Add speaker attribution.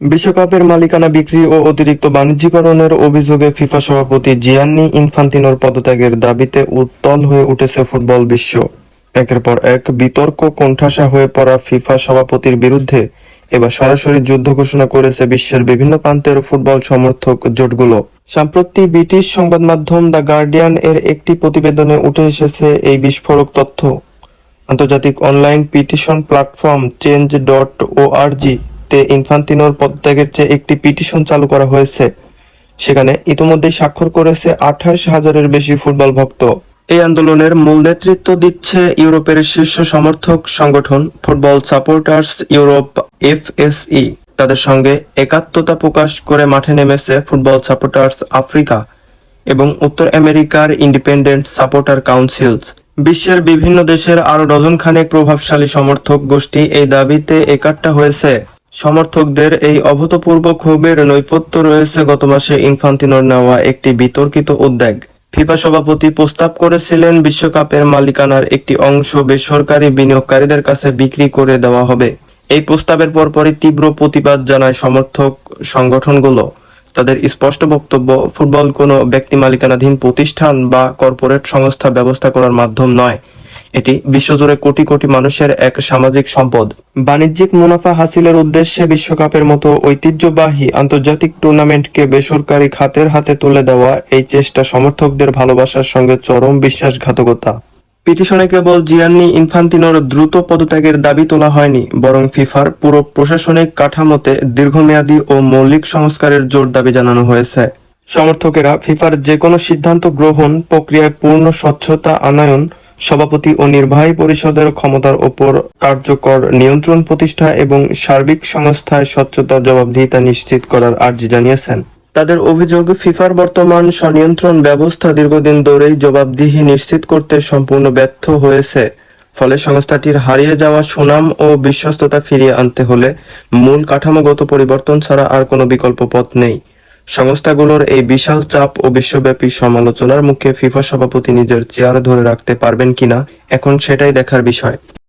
Speaker 1: বিশ্বকাপের মালিকানা বিক্রি ও অতিরিক্ত বাণিজ্যিকরণের অভিযোগে ফিফা সভাপতি জিয়ান্নি ইনফান্তিনোর পদত্যাগের দাবিতে উত্তাল হয়ে উঠেছে ফুটবল বিশ্ব। একের পর এক বিতর্ক কোণঠাসা হয়ে পড়া ফিফা সভাপতির বিরুদ্ধে এবার সরাসরি যুদ্ধ ঘোষণা করেছে বিশ্বের বিভিন্ন প্রান্তের ফুটবল সমর্থক জোটগুলো। সম্প্রতি ব্রিটিশ সংবাদ মাধ্যম দ্য গার্ডিয়ান এর একটি প্রতিবেদনে উঠে এসেছে এই বিস্ফোরক তথ্য। আন্তর্জাতিক অনলাইন পিটিশন প্ল্যাটফর্ম change.org তে ইনফান্তিনোর পদত্যাগের চেয়ে একটি পিটিশন চালু করা হয়েছে। সেখানে ইতোমধ্যেই স্বাক্ষর করেছে 28,000-এর বেশি ফুটবল ভক্ত। এই আন্দোলনের মূল নেতৃত্ব দিচ্ছে ইউরোপের শীর্ষ সমর্থক সংগঠন ফুটবল সাপোর্টার্স ইউরোপ FSE। তাদের সঙ্গে একাত্মতা প্রকাশ করে মাঠে নেমেছে ফুটবল সাপোর্টার্স আফ্রিকা এবং উত্তর আমেরিকার ইন্ডিপেন্ডেন্ট সাপোর্টার কাউন্সিলস। বিশ্বের বিভিন্ন দেশের আরো ডজন খানেক প্রভাবশালী সমর্থক গোষ্ঠী এই দাবিতে একাট্টা হয়েছে। সমর্থকদের এই অভূতপূর্ব ক্ষোভের নৈপথ্য রয়েছে গত মাসে ইনফান্তিনোর নেওয়া একটি বিতর্কিত উদ্যোগ। ফিফা সভাপতি প্রস্তাব করেছিলেন বিশ্বকাপের মালিকানার একটি অংশ বেসরকারি বিনিয়োগকারীদের কাছে বিক্রি করে দেওয়া হবে। এই প্রস্তাবের পরপরই তীব্র প্রতিবাদ জানায় সমর্থক সংগঠনগুলো। তাদের স্পষ্ট বক্তব্য, ফুটবল কোনো ব্যক্তি মালিকানাধীন প্রতিষ্ঠান বা কর্পোরেট সংস্থা ব্যবস্থা করার মাধ্যম নয়। এটি বিশ্বজুড়ে কোটি কোটি মানুষের এক সামাজিক সম্পদ। বাণিজ্যিক মুনাফা হাসিলের উদ্দেশ্যে বিশ্বকাপের মতো ঐতিহ্যবাহী আন্তর্জাতিক টুর্নামেন্টকে বেসরকারি খাতের হাতে তুলে দেওয়া এই চেষ্টা সমর্থকদের ভালোবাসার সঙ্গে চরম বিশ্বাসঘাতকতা। পিটিশনে কেবল জিয়ান্নি ইনফান্তিনোর দ্রুত পদত্যাগের দাবি তোলা হয়নি, বরং ফিফার পুরো প্রশাসনিক কাঠামোতে দীর্ঘমেয়াদী ও মৌলিক সংস্কারের জোর দাবি জানানো হয়েছে। সমর্থকেরা ফিফার যে কোনো সিদ্ধান্ত গ্রহণ প্রক্রিয়ায় পূর্ণ স্বচ্ছতা আনয়ন, সভাপতি ও নির্বাহী পরিষদের ক্ষমতার ওপর কার্যকর নিয়ন্ত্রণ প্রতিষ্ঠা এবং সার্বিক সংস্থায় স্বচ্ছতা জবাবদিহিতা নিশ্চিত করার আর্জি জানিয়েছেন। তাদের অভিযোগ, ফিফার বর্তমান স্বনিয়ন্ত্রণ ব্যবস্থা দীর্ঘদিন ধরেই জবাবদিহি নিশ্চিত করতে সম্পূর্ণ ব্যর্থ হয়েছে। ফলে সংস্থাটির হারিয়ে যাওয়া সুনাম ও বিশ্বস্ততা ফিরিয়ে আনতে হলে মূল কাঠামোগত পরিবর্তন ছাড়া আর কোনো বিকল্প পথ নেই। সংস্থাগুলোর এই বিশাল চাপ ও বিশ্বব্যাপী সমালোচনার মুখে ফিফা সভাপতি নিজের চেয়ার ধরে রাখতে পারবেন কিনা এখন সেটাই দেখার বিষয়।